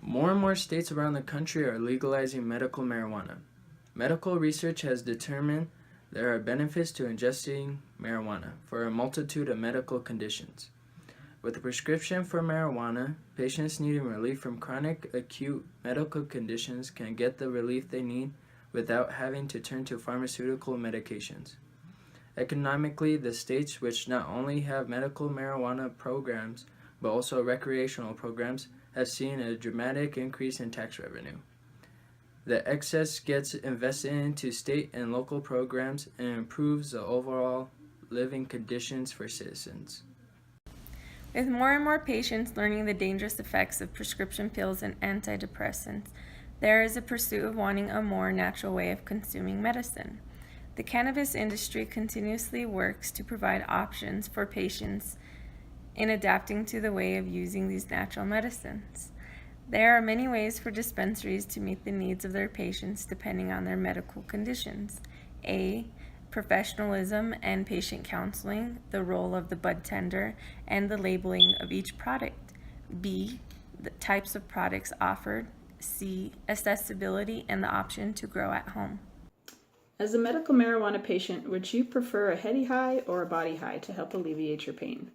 More and more states around the country are legalizing medical marijuana. Medical research has determined there are benefits to ingesting marijuana for a multitude of medical conditions. With a prescription for marijuana, patients needing relief from chronic acute medical conditions can get the relief they need without having to turn to pharmaceutical medications. Economically, the states which not only have medical marijuana programs but also recreational programs have seen a dramatic increase in tax revenue. The excess gets invested into state and local programs and improves the overall living conditions for citizens. With more and more patients learning the dangerous effects of prescription pills and antidepressants, there is a pursuit of wanting a more natural way of consuming medicine. The cannabis industry continuously works to provide options for patients in adapting to the way of using these natural medicines. There are many ways for dispensaries to meet the needs of their patients depending on their medical conditions. A. Professionalism and patient counseling, the role of the bud tender, and the labeling of each product. B. The types of products offered. C. Accessibility and the option to grow at home. As a medical marijuana patient, would you prefer a heady high or a body high to help alleviate your pain?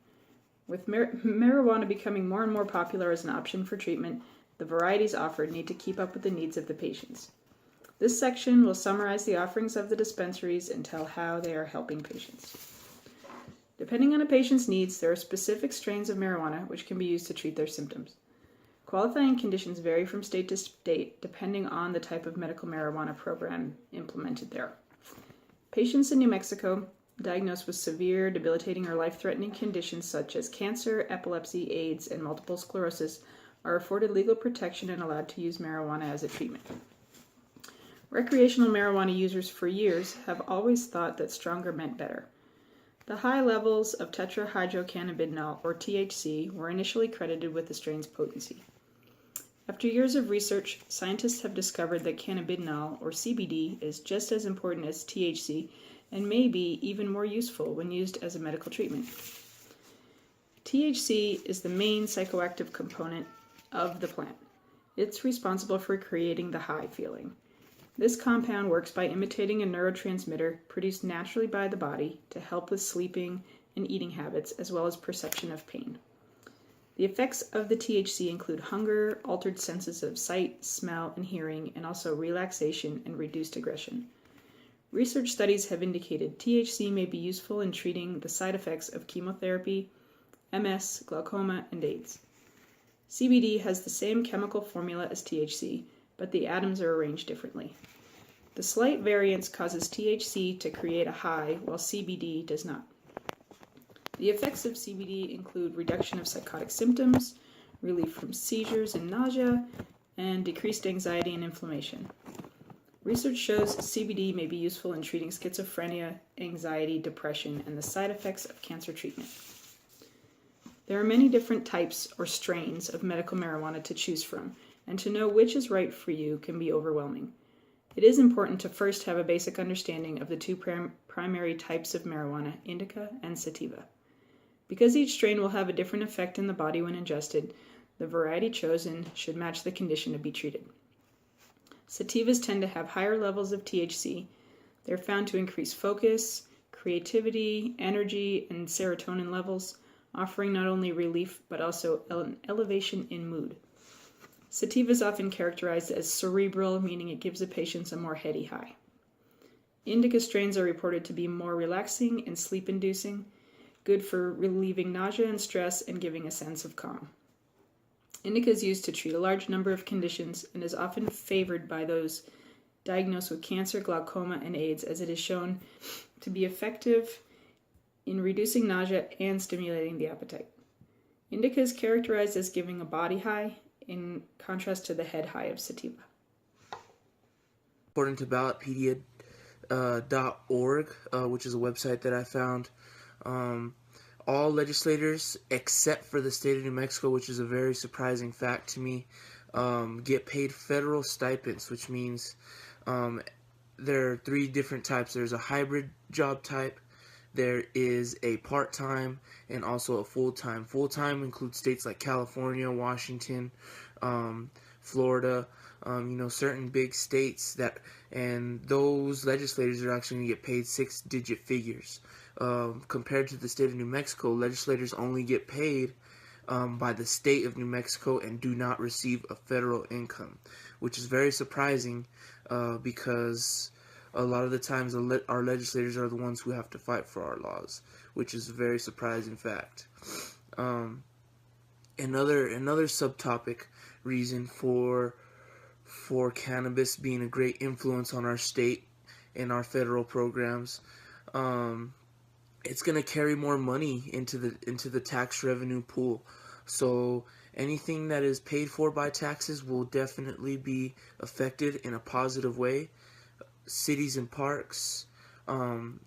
With marijuana becoming more and more popular as an option for treatment, the varieties offered need to keep up with the needs of the patients. This section will summarize the offerings of the dispensaries and tell how they are helping patients. Depending on a patient's needs, there are specific strains of marijuana which can be used to treat their symptoms. Qualifying conditions vary from state to state depending on the type of medical marijuana program implemented there. Patients in New Mexico diagnosed with severe, debilitating, or life-threatening conditions such as cancer, epilepsy, AIDS, and multiple sclerosis are afforded legal protection and allowed to use marijuana as a treatment. Recreational marijuana users for years have always thought that stronger meant better. The high levels of tetrahydrocannabinol, or THC, were initially credited with the strain's potency. After years of research, scientists have discovered that cannabinol, or CBD, is just as important as THC and may be even more useful when used as a medical treatment. THC is the main psychoactive component of the plant. It's responsible for creating the high feeling. This compound works by imitating a neurotransmitter produced naturally by the body to help with sleeping and eating habits as well as perception of pain. The effects of the THC include hunger, altered senses of sight, smell, and hearing, and also relaxation and reduced aggression. Research studies have indicated THC may be useful in treating the side effects of chemotherapy, MS, glaucoma, and AIDS. CBD has the same chemical formula as THC, but the atoms are arranged differently. The slight variance causes THC to create a high, while CBD does not. The effects of CBD include reduction of psychotic symptoms, relief from seizures and nausea, and decreased anxiety and inflammation. Research shows CBD may be useful in treating schizophrenia, anxiety, depression, and the side effects of cancer treatment. There are many different types or strains of medical marijuana to choose from, and to know which is right for you can be overwhelming. It is important to first have a basic understanding of the two primary types of marijuana, indica and sativa. Because each strain will have a different effect in the body when ingested, the variety chosen should match the condition to be treated. Sativas tend to have higher levels of THC. They're found to increase focus, creativity, energy, and serotonin levels, offering not only relief but also an elevation in mood. Sativa is often characterized as cerebral, meaning it gives the patients a more heady high. Indica strains are reported to be more relaxing and sleep-inducing, good for relieving nausea and stress and giving a sense of calm. Indica is used to treat a large number of conditions and is often favored by those diagnosed with cancer, glaucoma, and AIDS, as it is shown to be effective in reducing nausea and stimulating the appetite. Indica is characterized as giving a body high, in contrast to the head high of sativa. According to ballotpedia.org, which is a website that I found, all legislators except for the state of New Mexico, which is a very surprising fact to me, get paid federal stipends, which means there are three different types. There's a hybrid job type, there is a part-time, and also a full-time. Full-time includes states like California, Washington, Florida, certain big states and those legislators are actually going to get paid 6-digit figures. Compared to the state of New Mexico, legislators only get paid by the state of New Mexico and do not receive a federal income, which is very surprising because a lot of the times our legislators are the ones who have to fight for our laws, which is a very surprising fact. Another subtopic reason for cannabis being a great influence on our state and our federal programs, it's going to carry more money into the tax revenue pool. So anything that is paid for by taxes will definitely be affected in a positive way. Cities and parks,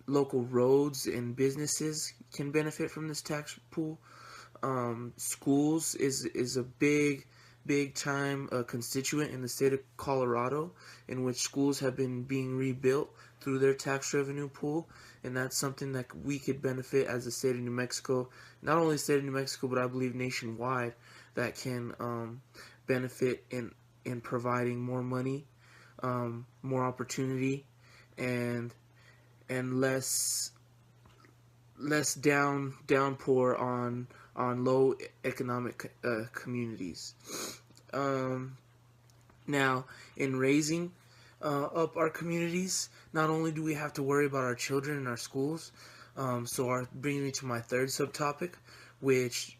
local roads and businesses can benefit from this tax pool. Schools is a big time constituent in the state of Colorado, in which schools have been being rebuilt through their tax revenue pool, and that's something that we could benefit as the state of New Mexico. Not only the state of New Mexico, but I believe nationwide, that can benefit in providing more money, more opportunity, and less downpour on low economic communities. Now, in raising up our communities, not only do we have to worry about our children in our schools, bringing me to my third subtopic, which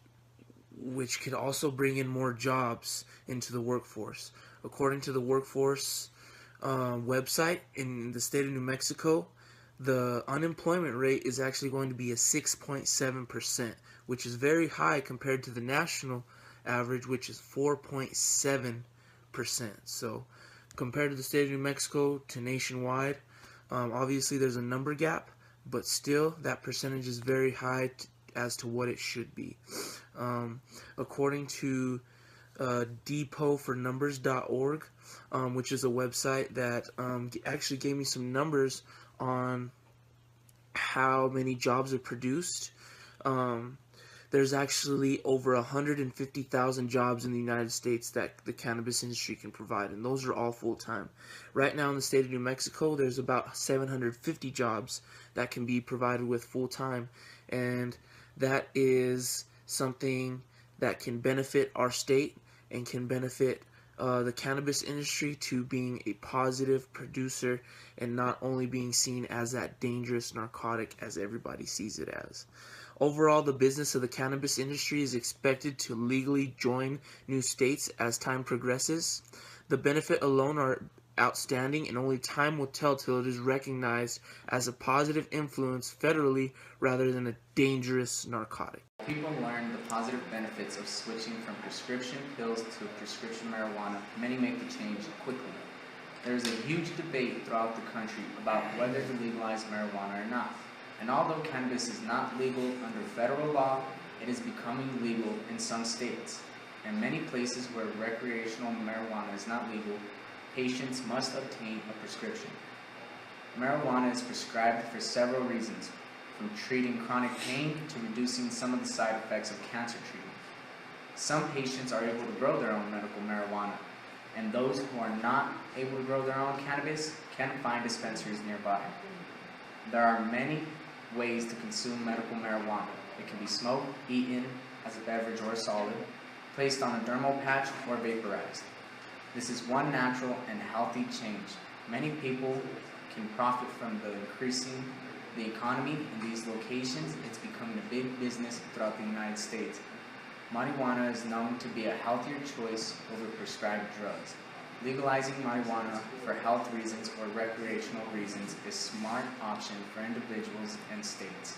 could also bring in more jobs into the workforce. According to the workforce website in the state of New Mexico, the unemployment rate is actually going to be a 6.7%, which is very high compared to the national average, which is 4.7%. So compared to the state of New Mexico to nationwide, obviously there's a number gap, but still that percentage is very high as to what it should be. According to depotfornumbers.org, which is a website that actually gave me some numbers on how many jobs are produced. There's actually over 150,000 jobs in the United States that the cannabis industry can provide, and those are all full-time. Right now in the state of New Mexico, there's about 750 jobs that can be provided with full-time, and that is something that can benefit our state and can benefit the cannabis industry to being a positive producer and not only being seen as that dangerous narcotic as everybody sees it as. Overall, the business of the cannabis industry is expected to legally join new states as time progresses. The benefit alone are outstanding, and only time will tell till it is recognized as a positive influence federally rather than a dangerous narcotic. People learn the positive benefits of switching from prescription pills to prescription marijuana. Many make the change quickly. There is a huge debate throughout the country about whether to legalize marijuana or not. And although cannabis is not legal under federal law, it is becoming legal in some states. In many places where recreational marijuana is not legal, patients must obtain a prescription. Marijuana is prescribed for several reasons, from treating chronic pain to reducing some of the side effects of cancer treatment. Some patients are able to grow their own medical marijuana, and those who are not able to grow their own cannabis can find dispensaries nearby. There are many ways to consume medical marijuana. It can be smoked, eaten as a beverage or a solid, placed on a dermal patch, or vaporized. This is one natural and healthy change. Many people can profit from the increasing the economy in these locations. It's becoming a big business throughout the United States. Marijuana is known to be a healthier choice over prescribed drugs. Legalizing marijuana for health reasons or recreational reasons is a smart option for individuals and states.